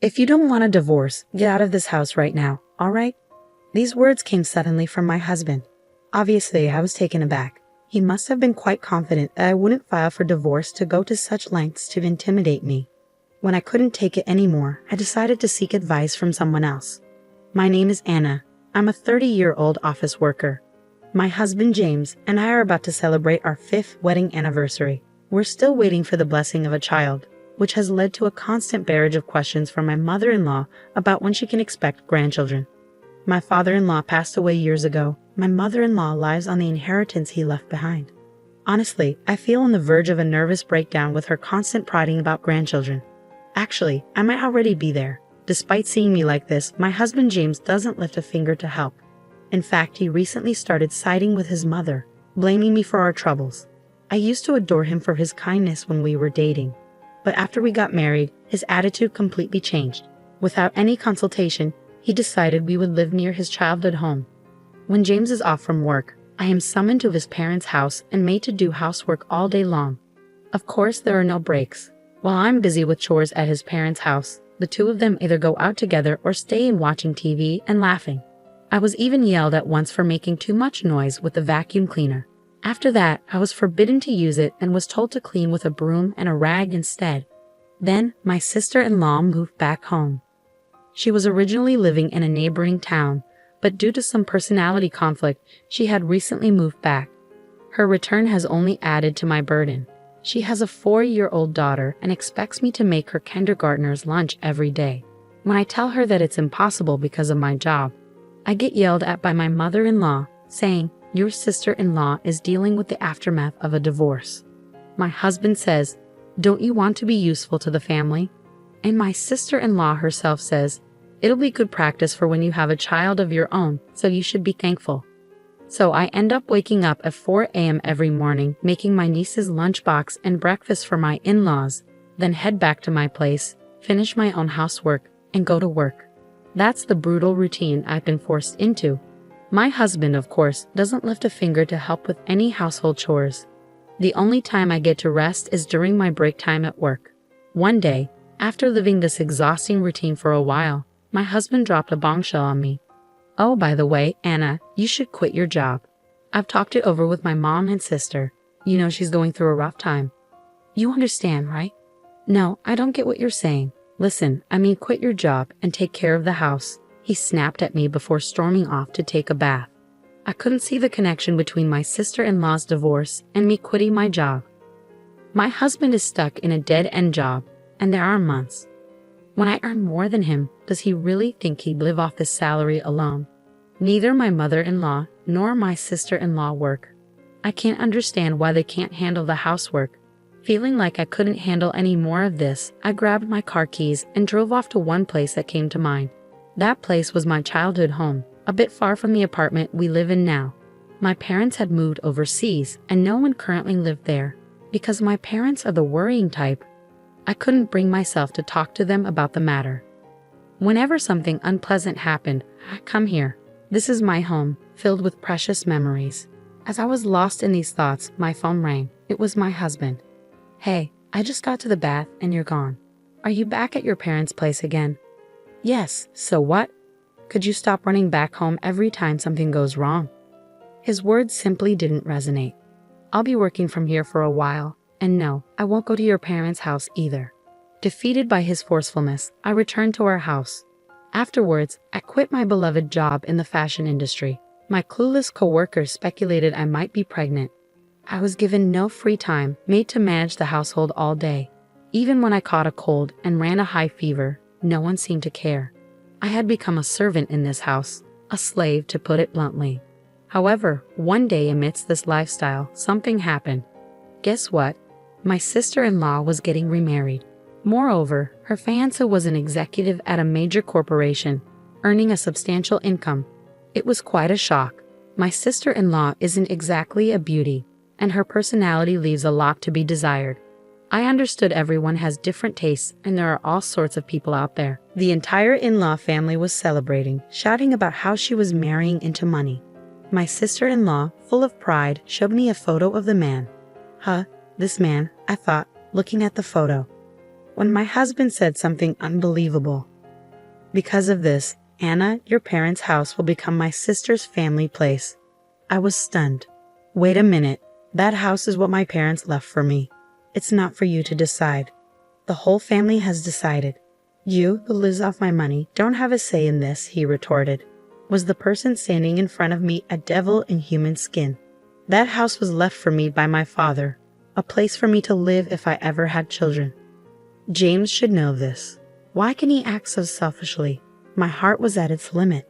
If you don't want a divorce, get out of this house right now, all right? These words came suddenly from my husband. Obviously, I was taken aback. He must have been quite confident that I wouldn't file for divorce to go to such lengths to intimidate me. When I couldn't take it anymore, I decided to seek advice from someone else. My name is Anna. I'm a 30-year-old office worker. My husband James and I are about to celebrate our 5th wedding anniversary. We're still waiting for the blessing of a child, which has led to a constant barrage of questions from my mother-in-law about when she can expect grandchildren. My father-in-law passed away years ago. My mother-in-law lives on the inheritance he left behind. Honestly, I feel on the verge of a nervous breakdown with her constant prodding about grandchildren. Actually, I might already be there. Despite seeing me like this, my husband James doesn't lift a finger to help. In fact, he recently started siding with his mother, blaming me for our troubles. I used to adore him for his kindness when we were dating. But after we got married, his attitude completely changed. Without any consultation, he decided we would live near his childhood home. When James is off from work, I am summoned to his parents' house and made to do housework all day long. Of course, there are no breaks. While I'm busy with chores at his parents' house, the two of them either go out together or stay in watching TV and laughing. I was even yelled at once for making too much noise with the vacuum cleaner. After that, I was forbidden to use it and was told to clean with a broom and a rag instead. Then, my sister-in-law moved back home. She was originally living in a neighboring town, but due to some personality conflict, she had recently moved back. Her return has only added to my burden. She has a 4-year-old daughter and expects me to make her kindergartner's lunch every day. When I tell her that it's impossible because of my job, I get yelled at by my mother-in-law, saying, "Your sister-in-law is dealing with the aftermath of a divorce." My husband says, "Don't you want to be useful to the family?" And my sister-in-law herself says, "It'll be good practice for when you have a child of your own, so you should be thankful." So I end up waking up at 4 a.m. every morning, making my niece's lunchbox and breakfast for my in-laws, then head back to my place, finish my own housework, and go to work. That's the brutal routine I've been forced into. My husband, of course, doesn't lift a finger to help with any household chores. The only time I get to rest is during my break time at work. One day, after living this exhausting routine for a while, my husband dropped a bombshell on me. "Oh, by the way, Anna, you should quit your job. I've talked it over with my mom and sister. You know she's going through a rough time. You understand, right?" "No, I don't get what you're saying. Listen, I mean quit your job and take care of the house," he snapped at me before storming off to take a bath. I couldn't see the connection between my sister-in-law's divorce and me quitting my job. My husband is stuck in a dead-end job, and there are months when I earn more than him. Does he really think he'd live off his salary alone? Neither my mother-in-law nor my sister-in-law work. I can't understand why they can't handle the housework. Feeling like I couldn't handle any more of this, I grabbed my car keys and drove off to one place that came to mind. That place was my childhood home, a bit far from the apartment we live in now. My parents had moved overseas, and no one currently lived there. Because my parents are the worrying type, I couldn't bring myself to talk to them about the matter. Whenever something unpleasant happened, I'd come here. This is my home, filled with precious memories. As I was lost in these thoughts, my phone rang. It was my husband. "Hey, I just got to the bath and you're gone. Are you back at your parents' place again?" "Yes, so what? Could you stop running back home every time something goes wrong?" His words simply didn't resonate. "I'll be working from here for a while, and no, I won't go to your parents' house either." Defeated by his forcefulness, I returned to our house. Afterwards, I quit my beloved job in the fashion industry. My clueless coworkers speculated I might be pregnant. I was given no free time, made to manage the household all day. Even when I caught a cold and ran a high fever, no one seemed to care. I had become a servant in this house, a slave to put it bluntly. However, one day amidst this lifestyle, something happened. Guess what? My sister-in-law was getting remarried. Moreover, her fiancé was an executive at a major corporation, earning a substantial income. It was quite a shock. My sister-in-law isn't exactly a beauty, and her personality leaves a lot to be desired. I understood everyone has different tastes and there are all sorts of people out there. The entire in-law family was celebrating, shouting about how she was marrying into money. My sister-in-law, full of pride, showed me a photo of the man. "Huh, this man," I thought, looking at the photo. When my husband said something unbelievable, Because of this, Anna, your parents' house will become my sister's family place. I was stunned. Wait a minute. That house is what my parents left for me. It's not for you to decide. The whole family has decided. You, who lives off my money, don't have a say in this, he retorted. Was the person standing in front of me a devil in human skin? That house was left for me by my father, a place for me to live if I ever had children. James should know this. Why can he act so selfishly? My heart was at its limit.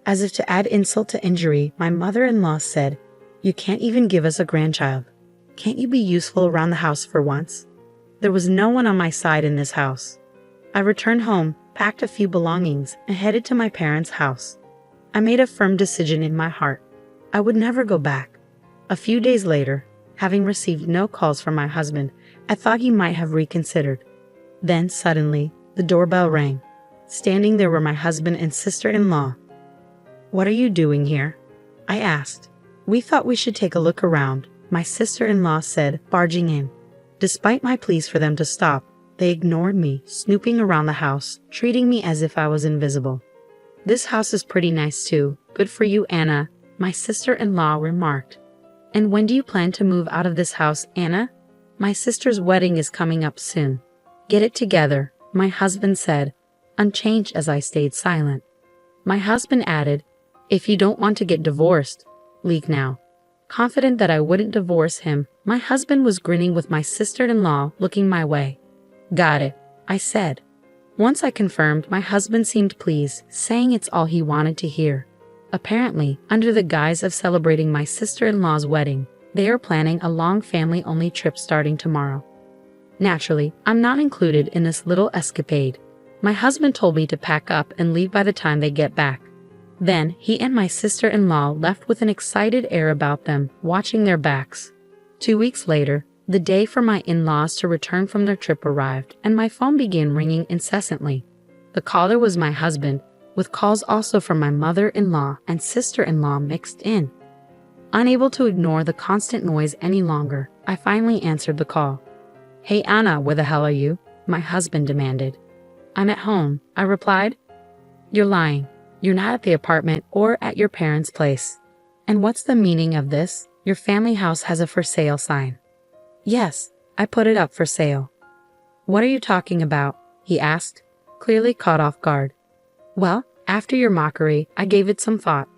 As if to add insult to injury, my mother-in-law said, "You can't even give us a grandchild. Can't you be useful around the house for once?" There was no one on my side in this house. I returned home, packed a few belongings, and headed to my parents' house. I made a firm decision in my heart. I would never go back. A few days later, having received no calls from my husband, I thought he might have reconsidered. Then, suddenly, the doorbell rang. Standing there were my husband and sister-in-law. "What are you doing here?" I asked. "We thought we should take a look around," my sister-in-law said, barging in. Despite my pleas for them to stop, they ignored me, snooping around the house, treating me as if I was invisible. "This house is pretty nice too. Good for you, Anna," my sister-in-law remarked. "And when do you plan to move out of this house, Anna? My sister's wedding is coming up soon." "Get it together," my husband said, unchanged as I stayed silent. My husband added, "If you don't want to get divorced, leave now." Confident that I wouldn't divorce him, my husband was grinning with my sister-in-law looking my way. "Got it," I said. Once I confirmed, my husband seemed pleased, saying it's all he wanted to hear. Apparently, under the guise of celebrating my sister-in-law's wedding, they are planning a long family-only trip starting tomorrow. Naturally, I'm not included in this little escapade. My husband told me to pack up and leave by the time they get back. Then, he and my sister-in-law left with an excited air about them, watching their backs. 2 weeks later, the day for my in-laws to return from their trip arrived, and my phone began ringing incessantly. The caller was my husband, with calls also from my mother-in-law and sister-in-law mixed in. Unable to ignore the constant noise any longer, I finally answered the call. "Hey Anna, where the hell are you?" my husband demanded. "I'm at home," I replied. "You're lying. You're not at the apartment or at your parents' place." "And what's the meaning of this? Your family house has a for sale sign." "Yes, I put it up for sale." "What are you talking about?" he asked, clearly caught off guard. "Well, after your mockery, I gave it some thought.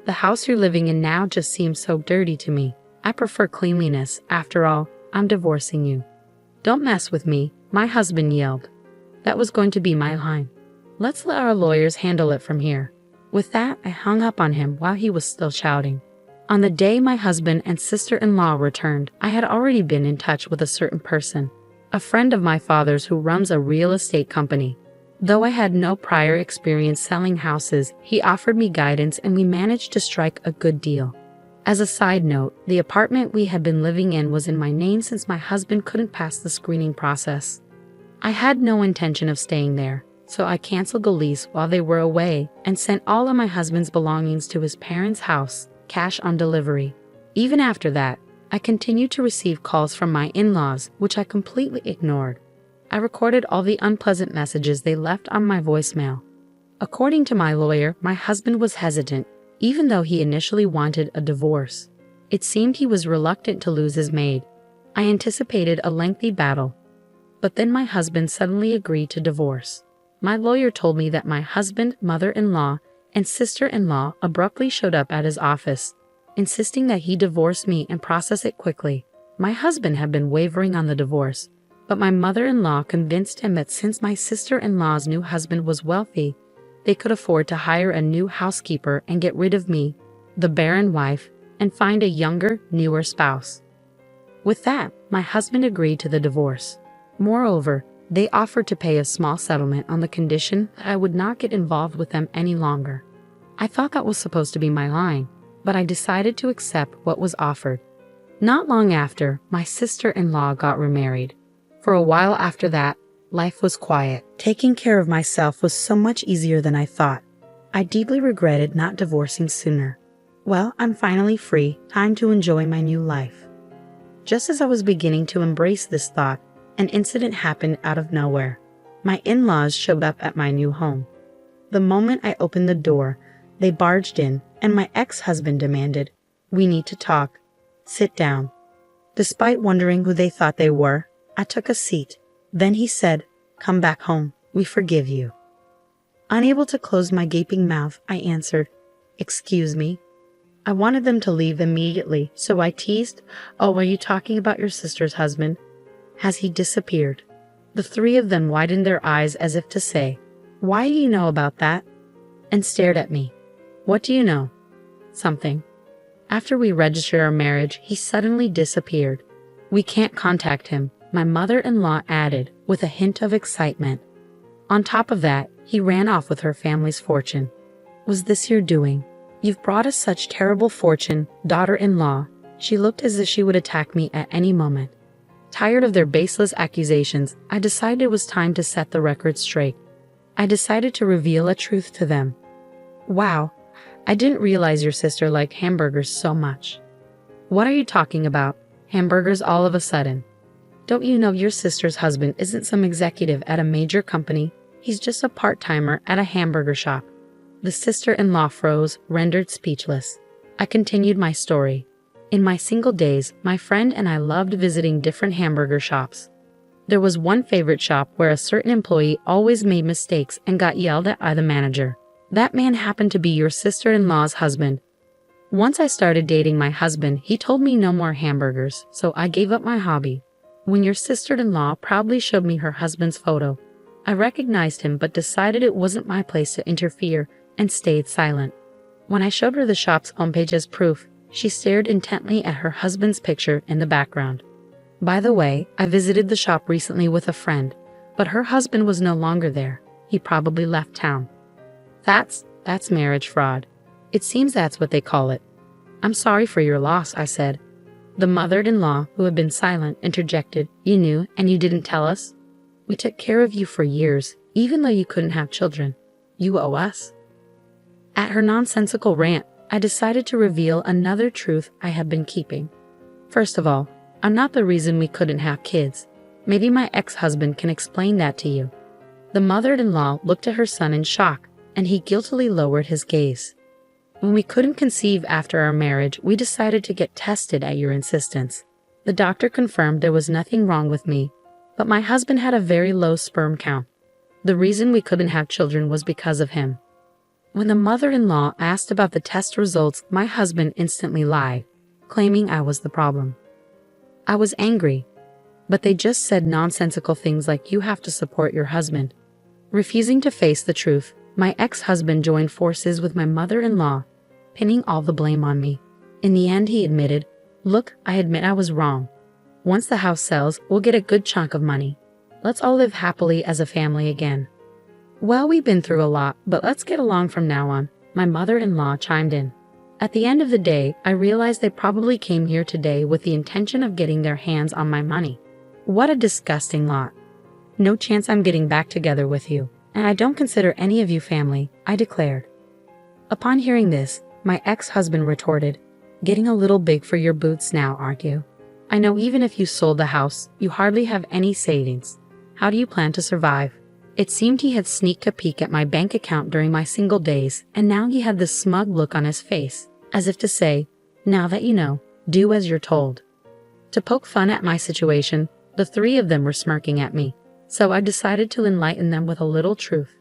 The house you're living in now just seems so dirty to me. I prefer cleanliness. After all, I'm divorcing you." "Don't mess with me," my husband yelled. That was going to be my line. "Let's let our lawyers handle it from here." With that, I hung up on him while he was still shouting. On the day my husband and sister-in-law returned, I had already been in touch with a certain person, a friend of my father's who runs a real estate company. Though I had no prior experience selling houses, he offered me guidance and we managed to strike a good deal. As a side note, the apartment we had been living in was in my name since my husband couldn't pass the screening process. I had no intention of staying there, so I canceled the lease while they were away and sent all of my husband's belongings to his parents' house, cash on delivery. Even after that, I continued to receive calls from my in-laws, which I completely ignored. I recorded all the unpleasant messages they left on my voicemail. According to my lawyer, my husband was hesitant, even though he initially wanted a divorce. It seemed he was reluctant to lose his maid. I anticipated a lengthy battle. But then my husband suddenly agreed to divorce. My lawyer told me that my husband, mother-in-law, and sister-in-law abruptly showed up at his office, insisting that he divorce me and process it quickly. My husband had been wavering on the divorce, but my mother-in-law convinced him that since my sister-in-law's new husband was wealthy, they could afford to hire a new housekeeper and get rid of me, the barren wife, and find a younger, newer spouse. With that, my husband agreed to the divorce. Moreover, they offered to pay a small settlement on the condition that I would not get involved with them any longer. I thought that was supposed to be my line, but I decided to accept what was offered. Not long after, my sister-in-law got remarried. For a while after that, life was quiet. Taking care of myself was so much easier than I thought. I deeply regretted not divorcing sooner. Well, I'm finally free, time to enjoy my new life. Just as I was beginning to embrace this thought, an incident happened out of nowhere. My in-laws showed up at my new home. The moment I opened the door, they barged in, and my ex-husband demanded, "We need to talk. Sit down." Despite wondering who they thought they were, I took a seat. Then he said, "Come back home. We forgive you." Unable to close my gaping mouth, I answered, "Excuse me?" I wanted them to leave immediately, so I teased, "Oh, are you talking about your sister's husband? Has he disappeared?" The three of them widened their eyes as if to say, "Why do you know about that?" and stared at me. "What do you know?" "Something. After we registered our marriage, he suddenly disappeared. We can't contact him," my mother-in-law added, with a hint of excitement. "On top of that, he ran off with her family's fortune." "Was this your doing? You've brought us such terrible fortune, daughter-in-law." She looked as if she would attack me at any moment. Tired of their baseless accusations, I decided it was time to set the record straight. I decided to reveal a truth to them. "Wow, I didn't realize your sister liked hamburgers so much." "What are you talking about? Hamburgers all of a sudden? Don't you know your sister's husband isn't some executive at a major company? He's just a part-timer at a hamburger shop." The sister-in-law froze, rendered speechless. I continued my story. In my single days, my friend and I loved visiting different hamburger shops. There was one favorite shop where a certain employee always made mistakes and got yelled at by the manager. That man happened to be your sister-in-law's husband. Once I started dating my husband, he told me no more hamburgers, so I gave up my hobby. When your sister-in-law proudly showed me her husband's photo, I recognized him but decided it wasn't my place to interfere and stayed silent. When I showed her the shop's homepage as proof, she stared intently at her husband's picture in the background. By the way, I visited the shop recently with a friend, but her husband was no longer there. He probably left town. That's marriage fraud. It seems that's what they call it." "I'm sorry for your loss," I said. The mother-in-law, who had been silent, interjected, "You knew, and you didn't tell us? We took care of you for years, even though you couldn't have children. You owe us." At her nonsensical rant, I decided to reveal another truth I had been keeping. "First of all, I'm not the reason we couldn't have kids. Maybe my ex-husband can explain that to you." The mother-in-law looked at her son in shock, and he guiltily lowered his gaze. "When we couldn't conceive after our marriage, we decided to get tested at your insistence. The doctor confirmed there was nothing wrong with me, but my husband had a very low sperm count. The reason we couldn't have children was because of him." When the mother-in-law asked about the test results, my husband instantly lied, claiming I was the problem. I was angry, but they just said nonsensical things like, "You have to support your husband." Refusing to face the truth, my ex-husband joined forces with my mother-in-law, pinning all the blame on me. In the end, he admitted, "Look, I admit I was wrong. Once the house sells, we'll get a good chunk of money. Let's all live happily as a family again." "Well, we've been through a lot, but let's get along from now on," my mother-in-law chimed in. At the end of the day, I realized they probably came here today with the intention of getting their hands on my money. What a disgusting lot. "No chance I'm getting back together with you, and I don't consider any of you family," I declared. Upon hearing this, my ex-husband retorted, "Getting a little big for your boots now, aren't you? I know even if you sold the house, you hardly have any savings. How do you plan to survive?" It seemed he had sneaked a peek at my bank account during my single days, and now he had this smug look on his face, as if to say, "Now that you know, do as you're told." To poke fun at my situation, the three of them were smirking at me, so I decided to enlighten them with a little truth.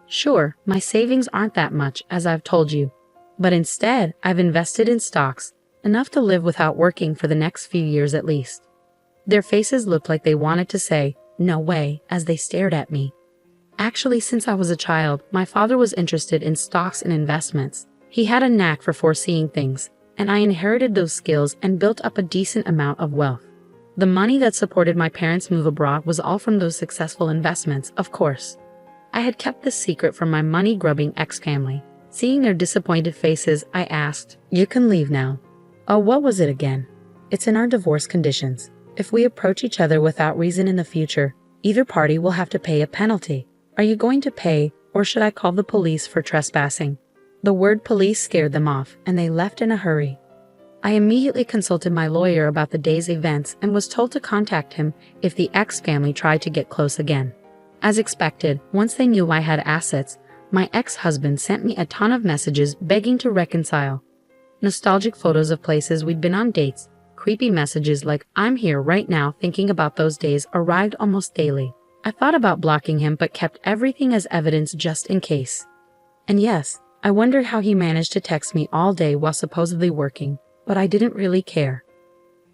"Sure, my savings aren't that much, as I've told you, but instead, I've invested in stocks, enough to live without working for the next few years at least." Their faces looked like they wanted to say, "No way," as they stared at me. Actually, since I was a child, my father was interested in stocks and investments. He had a knack for foreseeing things, and I inherited those skills and built up a decent amount of wealth. The money that supported my parents' move abroad was all from those successful investments, of course. I had kept this secret from my money-grubbing ex-family. Seeing their disappointed faces, I asked, "You can leave now." "Oh, what was it again?" "It's in our divorce conditions. If we approach each other without reason in the future, either party will have to pay a penalty. Are you going to pay, or should I call the police for trespassing?" The word police scared them off, and they left in a hurry. I immediately consulted my lawyer about the day's events and was told to contact him if the ex-family tried to get close again. As expected, once they knew I had assets, My ex-husband sent me a ton of messages begging to reconcile. Nostalgic photos of places we'd been on dates, creepy messages like "I'm here right now thinking about those days" arrived almost daily. I thought about blocking him but kept everything as evidence just in case. And yes, I wondered how he managed to text me all day while supposedly working, but I didn't really care.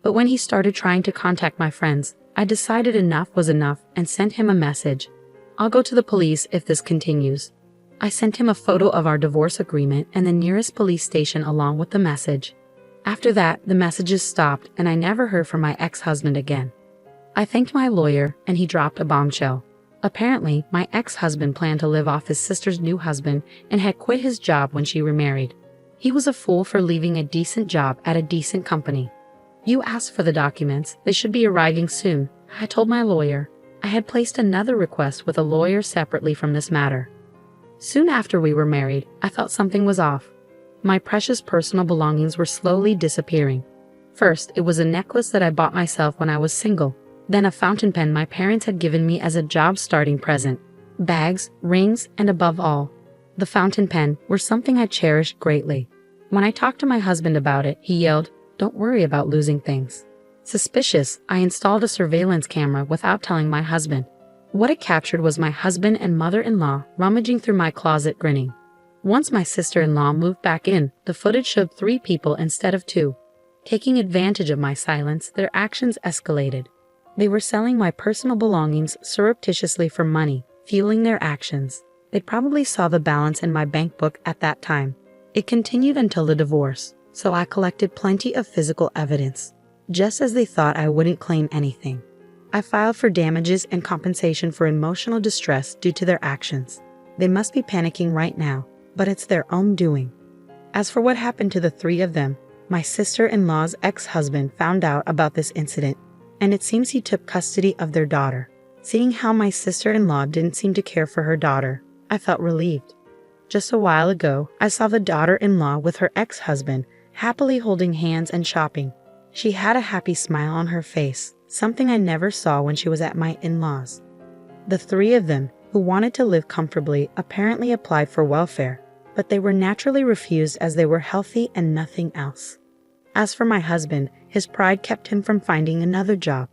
But when he started trying to contact my friends, I decided enough was enough and sent him a message. "I'll go to the police if this continues." I sent him a photo of our divorce agreement and the nearest police station along with the message. After that, the messages stopped and I never heard from my ex-husband again. I thanked my lawyer and he dropped a bombshell. Apparently, my ex-husband planned to live off his sister's new husband and had quit his job when she remarried. He was a fool for leaving a decent job at a decent company. "You asked for the documents, they should be arriving soon," I told my lawyer. I had placed another request with a lawyer separately from this matter. Soon after we were married, I felt something was off. My precious personal belongings were slowly disappearing. First, it was a necklace that I bought myself when I was single, then a fountain pen my parents had given me as a job starting present, bags, rings, and above all, the fountain pen were something I cherished greatly. When I talked to my husband about it, he yelled, "Don't worry about losing things." Suspicious, I installed a surveillance camera without telling my husband. What it captured was my husband and mother-in-law rummaging through my closet grinning. Once my sister-in-law moved back in, the footage showed 3 people instead of 2. Taking advantage of my silence, their actions escalated. They were selling my personal belongings surreptitiously for money, fueling their actions. They probably saw the balance in my bank book at that time. It continued until the divorce, so I collected plenty of physical evidence, just as they thought I wouldn't claim anything. I filed for damages and compensation for emotional distress due to their actions. They must be panicking right now, but it's their own doing. As for what happened to the 3 of them, my sister-in-law's ex-husband found out about this incident, and it seems he took custody of their daughter. Seeing how my sister-in-law didn't seem to care for her daughter, I felt relieved. Just a while ago, I saw the daughter-in-law with her ex-husband, happily holding hands and shopping. She had a happy smile on her face, something I never saw when she was at my in-laws. The 3 of them, who wanted to live comfortably, apparently applied for welfare, but they were naturally refused as they were healthy and nothing else. As for my husband, his pride kept him from finding another job.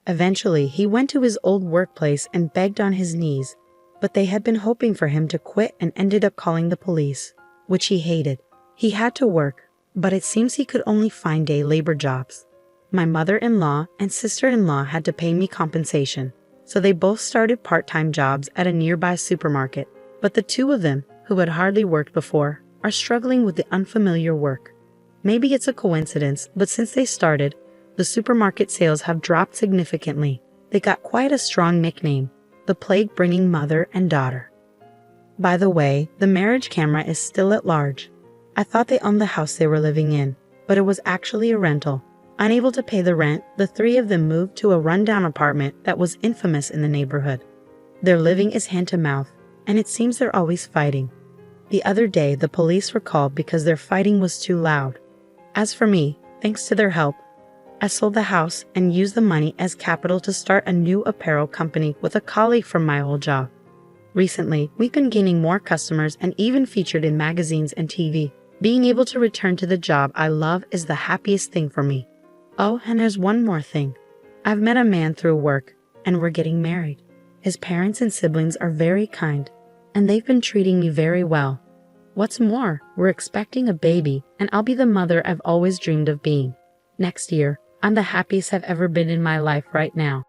Eventually, he went to his old workplace and begged on his knees, but they had been hoping for him to quit and ended up calling the police, which he hated. He had to work, but it seems he could only find day labor jobs. My mother-in-law and sister-in-law had to pay me compensation, so they both started part-time jobs at a nearby supermarket. But the 2 of them, who had hardly worked before, are struggling with the unfamiliar work. Maybe it's a coincidence, but since they started, the supermarket sales have dropped significantly. They got quite a strong nickname, the plague-bringing mother and daughter. By the way, the marriage camera is still at large. I thought they owned the house they were living in, but it was actually a rental. Unable to pay the rent, the 3 of them moved to a rundown apartment that was infamous in the neighborhood. Their living is hand-to-mouth, and it seems they're always fighting. The other day, the police were called because their fighting was too loud. As for me, thanks to their help, I sold the house and used the money as capital to start a new apparel company with a colleague from my old job. Recently, we've been gaining more customers and even featured in magazines and TV. Being able to return to the job I love is the happiest thing for me. Oh, and there's one more thing. I've met a man through work, and we're getting married. His parents and siblings are very kind, and they've been treating me very well. What's more, we're expecting a baby, and I'll be the mother I've always dreamed of being. Next year, I'm the happiest I've ever been in my life right now.